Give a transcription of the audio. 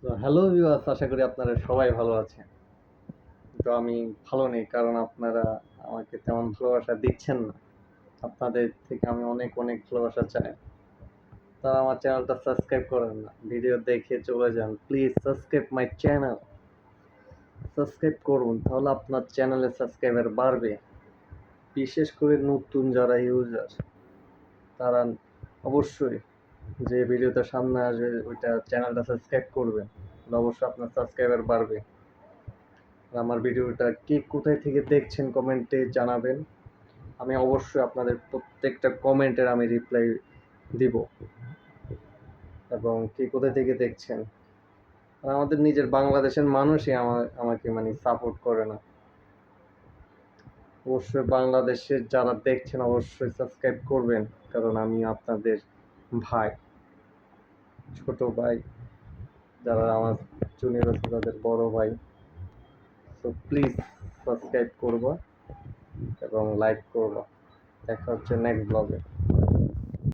তো hello viewers, আশা করি আপনারা সবাই ভালো আছেন। তো আমি ভালো নেই কারণ আপনারা আমাকে তেমন ভালোবাসা দিচ্ছেন না। আপনাদের থেকে আমি অনেক অনেক ভালোবাসা চাই। তারা আমার চ্যানেলটা সাবস্ক্রাইব করেন না, ভিডিও দেখে চলে যান। Please subscribe my channel, subscribe করুন, তাহলে আপনার চ্যানেলে সাবস্ক্রাইবার বাড়বে। বিশেষ করে নতুন যারা ইউজার, তারা অবশ্যই যে ভিডিওটা সামনে আসবে ওইটা চ্যানেলটা সাবস্ক্রাইব করবেন, অবশ্যই আপনার সাবস্ক্রাইবার বাড়বে। আমার ভিডিওটা কে কোথায় থেকে দেখছেন কমেন্টে জানাবেন। আমি অবশ্যই আপনাদের প্রত্যেকটা কমেন্টের আমি রিপ্লাই দিব। এবং কে কোথায় থেকে দেখছেন, আর আমাদের নিজের বাংলাদেশের মানুষই আমাকে মানে সাপোর্ট করে না। অবশ্যই বাংলাদেশের যারা দেখছেন অবশ্যই সাবস্ক্রাইব করবেন, কারণ আমি আপনাদের ভাই, ছোট ভাই, যারা আমার জুনিয়র আছে তাদের বড় ভাই। তো প্লিজ সাবস্ক্রাইব করবা এবং লাইক করবা। দেখা হচ্ছে নেক্সট ব্লগে।